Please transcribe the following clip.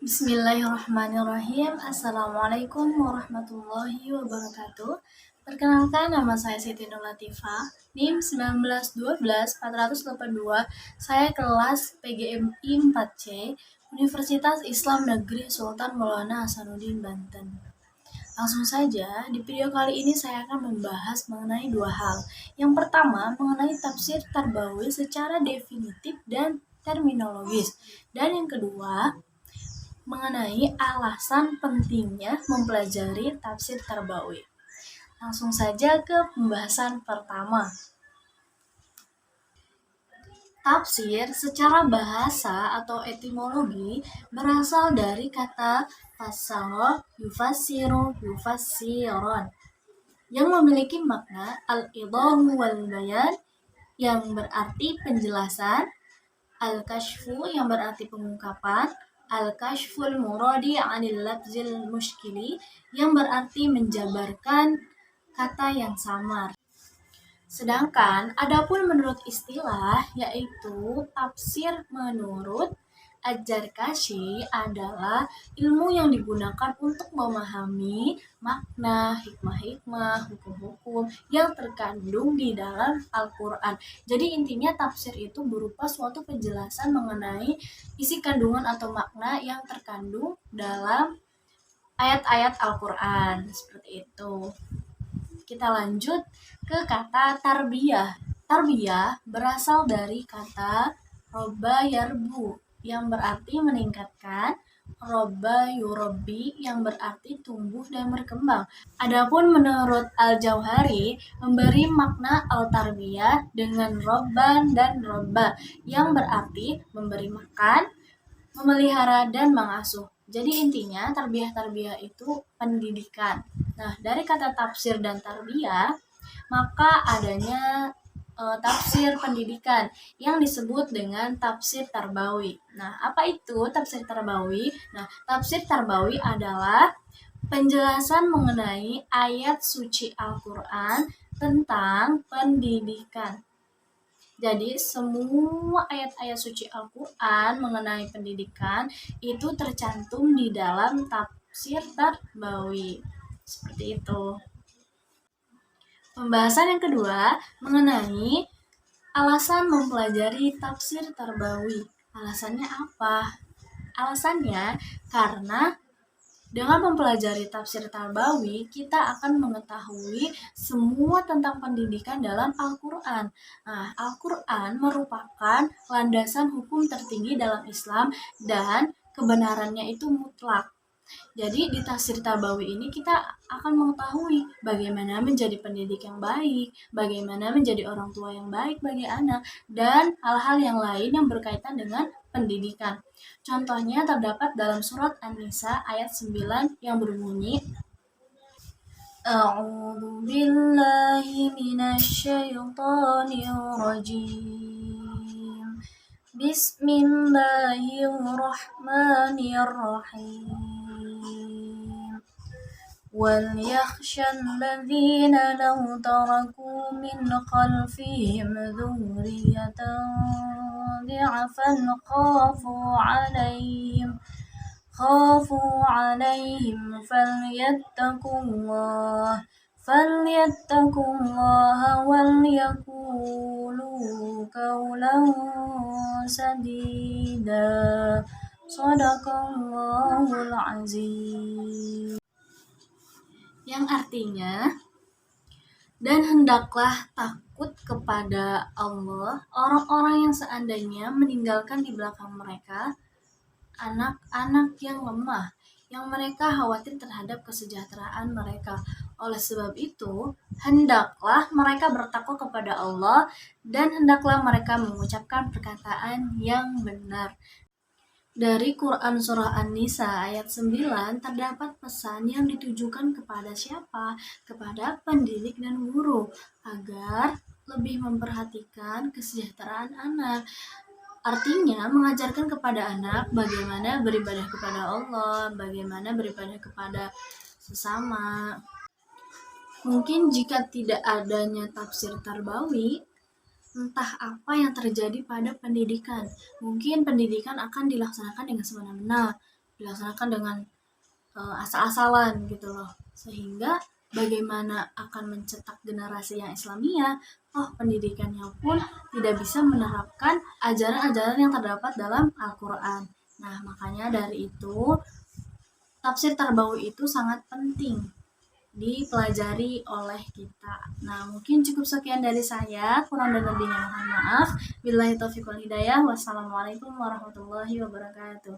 Bismillahirrahmanirrahim. Assalamualaikum warahmatullahi wabarakatuh. Perkenalkan, nama saya Siti Nur Latifah, NIM 1912482. Saya kelas PGMI 4C, Universitas Islam Negeri Sultan Maulana Hasanuddin, Banten. Langsung saja, di video kali ini saya akan membahas mengenai dua hal. Yang pertama, mengenai tafsir Tarbawi secara definitif dan terminologis. Dan yang kedua, mengenai alasan pentingnya mempelajari tafsir Tarbawi. Langsung saja ke pembahasan pertama. Tafsir secara bahasa atau etimologi berasal dari kata fassara, yufassiru, yufassiron, yang memiliki makna al-idahu wal bayan, yang berarti penjelasan, al-kashfu, yang berarti pengungkapan, al-kashful muradi anil lafzil mushkili, yang berarti menjabarkan kata yang samar. Sedangkan adapun menurut istilah, yaitu tafsir menurut Ad-Zarkashi adalah ilmu yang digunakan untuk memahami makna, hikmah-hikmah, hukum-hukum yang terkandung di dalam Al-Quran. Jadi intinya tafsir itu berupa suatu penjelasan mengenai isi kandungan atau makna yang terkandung dalam ayat-ayat Al-Quran. Seperti itu. Kita lanjut ke kata tarbiyah. Tarbiyah berasal dari kata roba yarbu, yang berarti meningkatkan, roba yurabbi, yang berarti tumbuh dan berkembang. Adapun menurut Al-Jauhari memberi makna al-tarbiyah dengan robban dan robba, yang berarti memberi makan, memelihara, dan mengasuh. Jadi intinya tarbiyah itu pendidikan. Nah, dari kata tafsir dan tarbiyah, maka adanya tafsir pendidikan yang disebut dengan tafsir tarbawi. Nah, apa itu tafsir tarbawi? Nah, tafsir tarbawi adalah penjelasan mengenai ayat suci Al-Quran tentang pendidikan. Jadi semua ayat-ayat suci Al-Quran mengenai pendidikan itu tercantum di dalam tafsir tarbawi. Seperti itu. Pembahasan yang kedua mengenai alasan mempelajari tafsir Tarbawi. Alasannya apa? Alasannya karena dengan mempelajari tafsir Tarbawi, kita akan mengetahui semua tentang pendidikan dalam Al-Quran. Nah, Al-Quran merupakan landasan hukum tertinggi dalam Islam dan kebenarannya itu mutlak. Jadi di tafsir Tarbawi ini kita akan mengetahui bagaimana menjadi pendidik yang baik, bagaimana menjadi orang tua yang baik bagi anak, dan hal-hal yang lain yang berkaitan dengan pendidikan. Contohnya terdapat dalam surat An-Nisa ayat 9 yang berbunyi, A'udzu billahi minasyaitonir rajim. Bismillahirrahmanirrahim. وَلْيَخْشَى الَّذِينَ لَوْ تَرَكُوا مِنْ خَلْفِهِمْ ذُرِّيَّةً ضِعَافًا خَافُوا عَلَيْهِمْ فَلْيَتَّقُوا اللَّهَ وَلْيَقُولُوا قَوْلًا سَدِيدًا. Shadaqallahul azim. Yang artinya, dan hendaklah takut kepada Allah orang-orang yang seandainya meninggalkan di belakang mereka anak-anak yang lemah, yang mereka khawatir terhadap kesejahteraan mereka. Oleh sebab itu, hendaklah mereka bertakwa kepada Allah dan hendaklah mereka mengucapkan perkataan yang benar. Dari Quran Surah An-Nisa ayat 9 terdapat pesan yang ditujukan kepada siapa? Kepada pendidik dan guru, agar lebih memperhatikan kesejahteraan anak. Artinya mengajarkan kepada anak bagaimana beribadah kepada Allah, bagaimana beribadah kepada sesama. Mungkin jika tidak adanya tafsir Tarbawi, entah apa yang terjadi pada pendidikan. Mungkin pendidikan akan dilaksanakan dengan semena-mena dilaksanakan dengan asal-asalan gitu loh, sehingga bagaimana akan mencetak generasi yang Islamiyah. Pendidikannya pun tidak bisa menerapkan ajaran-ajaran yang terdapat dalam Al-Quran. Nah, makanya dari itu tafsir tarbawi itu sangat penting dipelajari oleh kita. Nah, mungkin cukup sekian dari saya. Kurang dan lebihnya mohon maaf. Billahi taufiq wal hidayah. Wassalamualaikum warahmatullahi wabarakatuh.